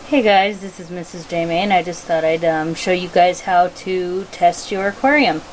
Hey guys, this is Mrs. J. May, and I just thought I'd show you guys how to test your aquarium.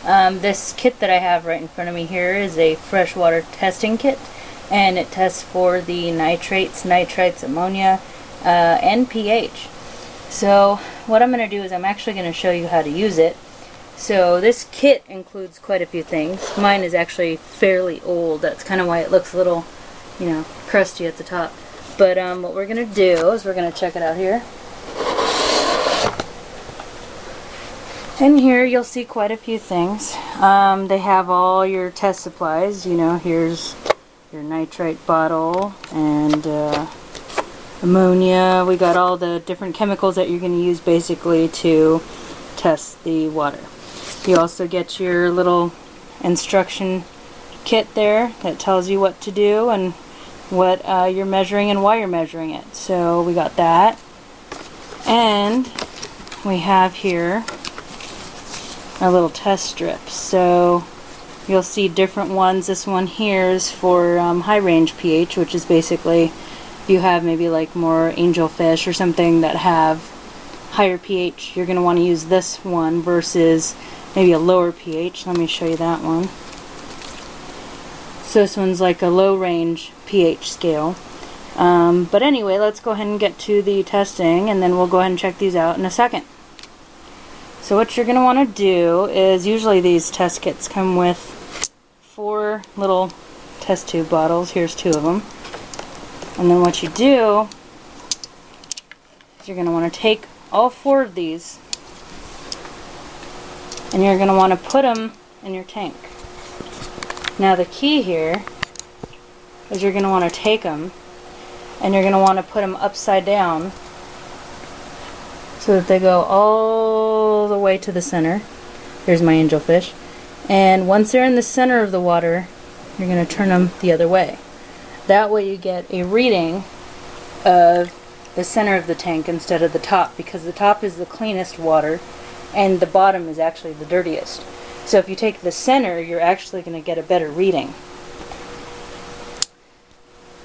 This kit that I have right in front of me here is a freshwater testing kit, and it tests for the nitrates, nitrites, ammonia, and pH. So what I'm going to do is I'm actually going to show you how to use it. So this kit includes quite a few things. Mine is actually fairly old. That's kind of why it looks a little, crusty at the top. But what we're going to do is we're going to check it out here. In here you'll see quite a few things. They have all your test supplies. Here's your nitrite bottle and ammonia. We got all the different chemicals that you're going to use basically to test the water. You also get your little instruction kit there that tells you what to do and what you're measuring and why you're measuring it. So we got that, and we have here our little test strips. So you'll see different ones. This one here is for high range pH, which is basically if you have maybe like more angelfish or something that have higher pH, you're going to want to use this one versus maybe a lower pH. Let me show you that one. So this one's like a low range pH scale. But anyway, let's go ahead and get to the testing, and then we'll go ahead and check these out in a second. So what you're going to want to do is, usually these test kits come with 4 little test tube bottles. Here's 2 of them. And then what you do is you're going to want to take all 4 of these and you're going to want to put them in your tank. Now the key here is you're going to want to take them and you're going to want to put them upside down so that they go all the way to the center. There's my angelfish. And once they're in the center of the water, you're going to turn them the other way. That way you get a reading of the center of the tank instead of the top, because the top is the cleanest water and the bottom is actually the dirtiest. So if you take the center, you're actually going to get a better reading.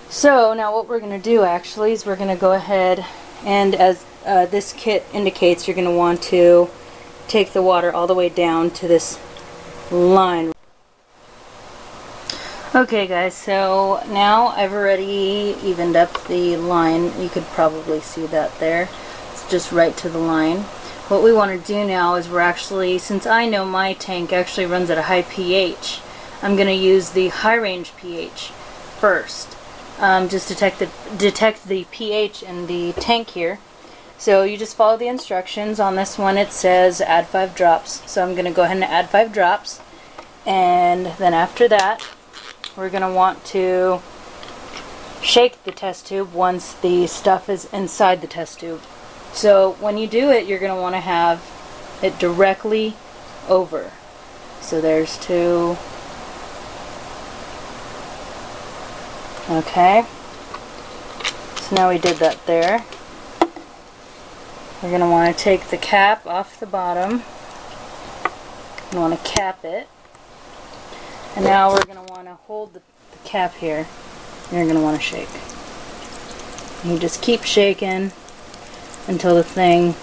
So now what we're going to do actually is we're going to go ahead and, as this kit indicates, you're going to want to take the water all the way down to this line. Okay guys, so now I've already evened up the line. You could probably see that there. It's just right to the line. What we want to do now is we're actually, since I know my tank actually runs at a high pH, I'm going to use the high range pH first. Just detect the pH in the tank here. So you just follow the instructions. On this one it says add 5 drops. So I'm going to go ahead and add 5 drops. And then after that, we're going to want to shake the test tube once the stuff is inside the test tube. So when you do it, you're going to want to have it directly over. So there's 2. Okay. So now we did that there. We're going to want to take the cap off the bottom. You want to cap it. And now we're going to want to hold the cap here. And you're going to want to shake. And you just keep shaking until the thing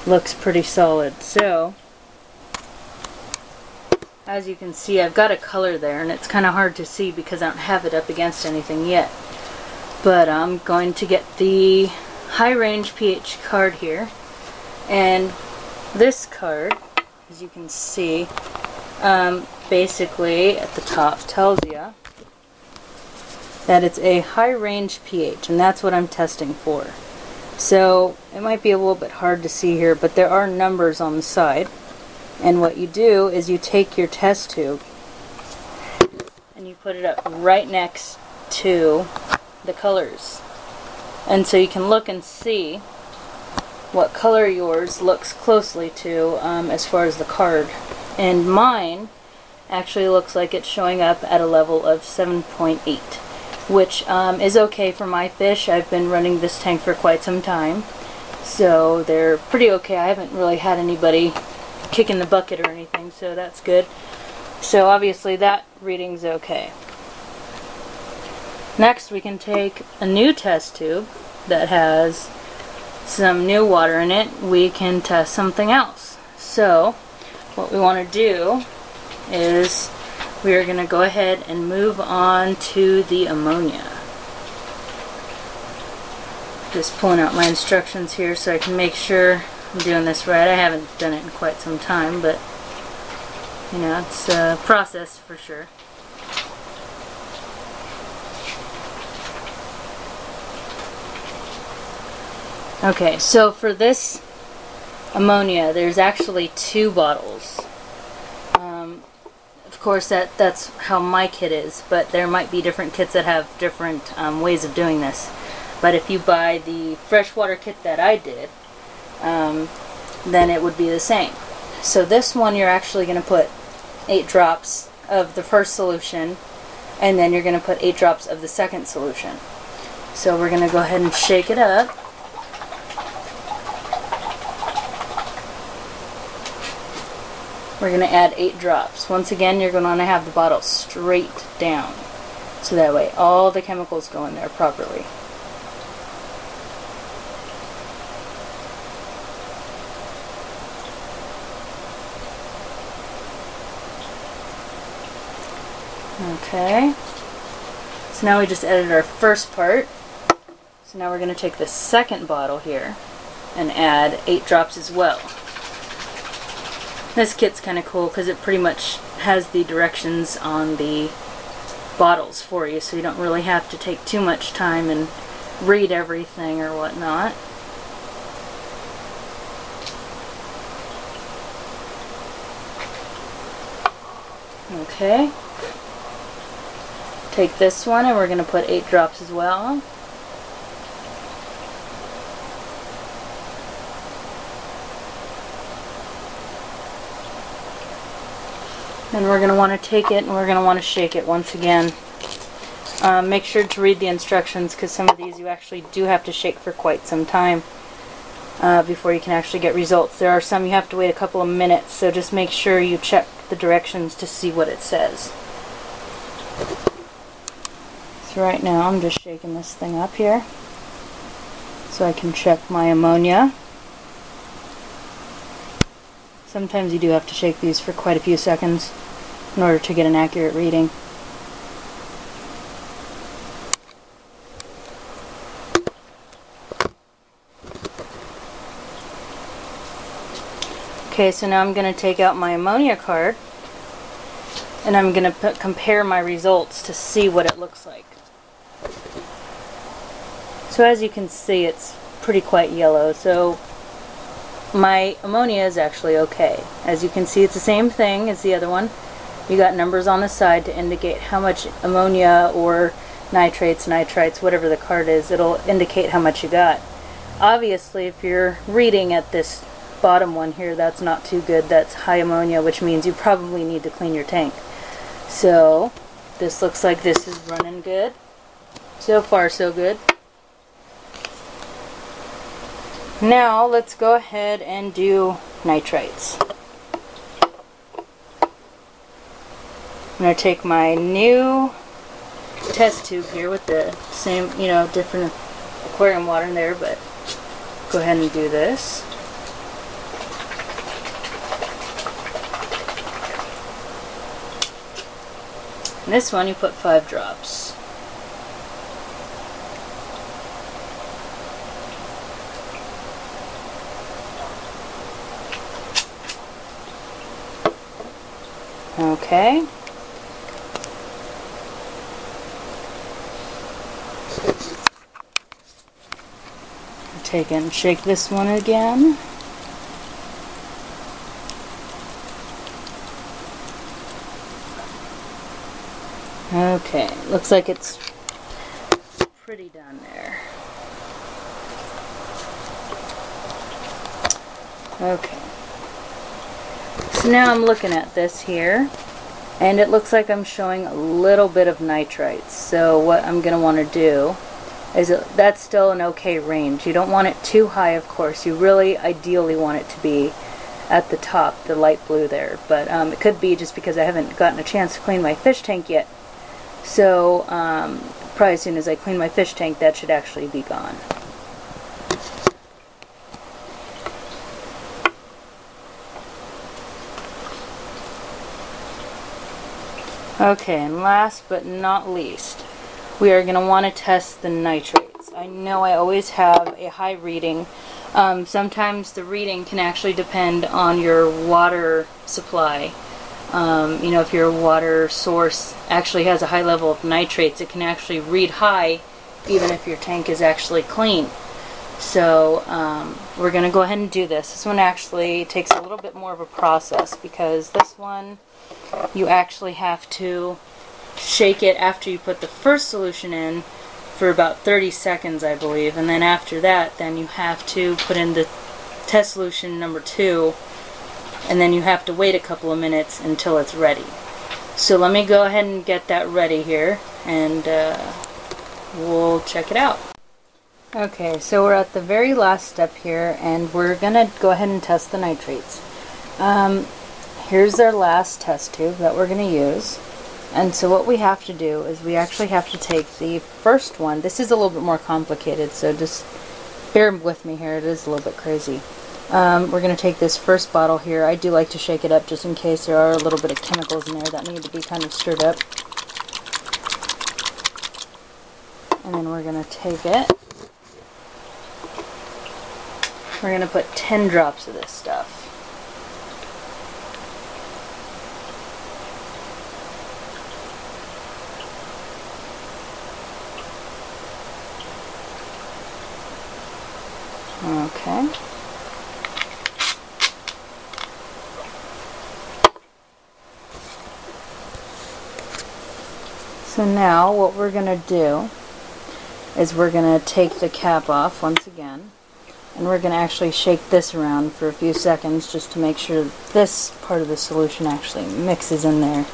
looks pretty solid. So, as you can see, I've got a color there, and it's kind of hard to see because I don't have it up against anything yet. But I'm going to get the high range pH card here, and this card, as you can see, basically at the top tells you that it's a high range pH, and that's what I'm testing for. So it might be a little bit hard to see here, but there are numbers on the side. And what you do is you take your test tube and you put it up right next to the colors. And so you can look and see what color yours looks closely to as far as the card. And mine actually looks like it's showing up at a level of 7.8. which is okay for my fish. I've been running this tank for quite some time, so they're pretty okay. I haven't really had anybody kick in the bucket or anything, so that's good. So obviously that reading's okay. Next we can take a new test tube, that has some new water in it, we can test something else. So what we want to do is we are going to go ahead and move on to the ammonia. Just pulling out my instructions here so I can make sure I'm doing this right. I haven't done it in quite some time, but you know, it's a process for sure. Okay, so for this ammonia, there's actually 2 bottles. Of course, that's how my kit is, but there might be different kits that have different ways of doing this. But if you buy the freshwater kit that I did, then it would be the same. So this one, you're actually going to put 8 drops of the first solution, and then you're going to put 8 drops of the second solution. So we're going to go ahead and shake it up. We're going to add 8 drops. Once again, you're going to want to have the bottle straight down, so that way all the chemicals go in there properly. Okay, so now we just added our first part. So now we're going to take the second bottle here and add 8 drops as well. This kit's kind of cool because it pretty much has the directions on the bottles for you, so you don't really have to take too much time and read everything or whatnot. Okay. Take this one and we're going to put 8 drops as well. Then we're going to want to take it and we're going to want to shake it once again. Make sure to read the instructions because some of these you actually do have to shake for quite some time before you can actually get results. There are some you have to wait a couple of minutes, so just make sure you check the directions to see what it says. So right now I'm just shaking this thing up here so I can check my ammonia. Sometimes you do have to shake these for quite a few seconds in order to get an accurate reading. Okay, so now I'm going to take out my ammonia card and I'm going to compare my results to see what it looks like. So as you can see, it's pretty quite yellow. So my ammonia is actually okay. As you can see, it's the same thing as the other one. You got numbers on the side to indicate how much ammonia or nitrates, nitrites, whatever the card is, it'll indicate how much you got. Obviously, if you're reading at this bottom one here, that's not too good. That's high ammonia, which means you probably need to clean your tank. So this looks like this is running good. So far, so good. Now let's go ahead and do nitrates. I'm going to take my new test tube here with the same, different aquarium water in there, but go ahead and do this. In this one you put 5 drops. Okay. Take and shake this one again. Okay, looks like it's pretty done there. Okay. So now I'm looking at this here, and it looks like I'm showing a little bit of nitrites. So what I'm going to want to do is that's still an okay range. You don't want it too high, of course. You really ideally want it to be at the top, the light blue there. But it could be just because I haven't gotten a chance to clean my fish tank yet. So probably as soon as I clean my fish tank, that should actually be gone. Okay, and last but not least, we are going to want to test the nitrates. I know I always have a high reading. Sometimes the reading can actually depend on your water supply. You know, if your water source actually has a high level of nitrates, it can actually read high even if your tank is actually clean. So we're going to go ahead and do this. This one actually takes a little bit more of a process, because this one you actually have to shake it after you put the first solution in for about 30 seconds, I believe, and then after that, then you have to put in the test solution number 2, and then you have to wait a couple of minutes until it's ready. So let me go ahead and get that ready here, and we'll check it out. Okay, so we're at the very last step here, and we're going to go ahead and test the nitrates. Here's our last test tube that we're going to use. And so what we have to do is we actually have to take the first one. This is a little bit more complicated, so just bear with me here. It is a little bit crazy. We're going to take this first bottle here. I do like to shake it up just in case there are a little bit of chemicals in there that need to be kind of stirred up. And then we're going to take it. We're going to put 10 drops of this stuff. Okay. So now what we're going to do is we're going to take the cap off once again, and we're going to actually shake this around for a few seconds just to make sure that this part of the solution actually mixes in there.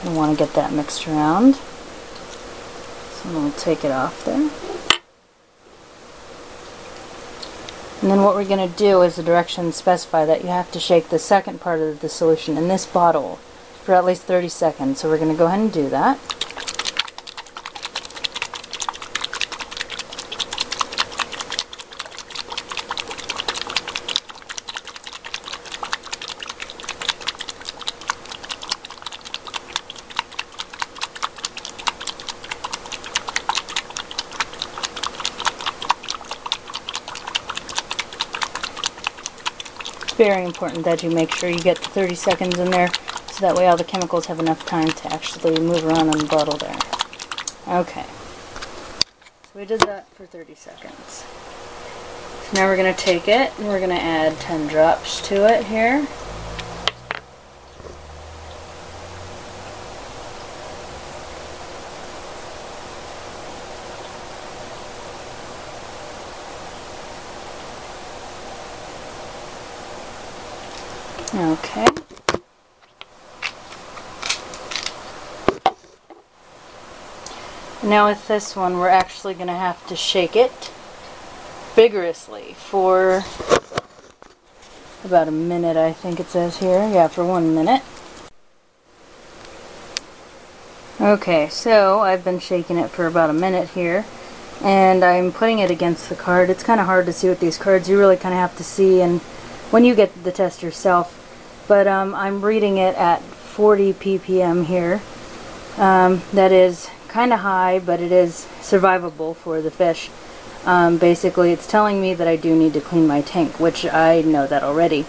You want to get that mixed around. So we'll take it off there. And then what we're going to do is the directions specify that you have to shake the second part of the solution in this bottle for at least 30 seconds. So we're going to go ahead and do that. Very important that you make sure you get the 30 seconds in there, so that way all the chemicals have enough time to actually move around in the bottle there. Okay, so we did that for 30 seconds. So now we're going to take it and we're going to add 10 drops to it here. Okay. Now with this one, we're actually going to have to shake it vigorously for about a minute, I think it says here. Yeah, for 1 minute. Okay, so I've been shaking it for about a minute here, and I'm putting it against the card. It's kind of hard to see with these cards. You really kind of have to see and when you get the test yourself. But I'm reading it at 40 ppm here. That is kind of high, but it is survivable for the fish. Basically, it's telling me that I do need to clean my tank, which I know that already.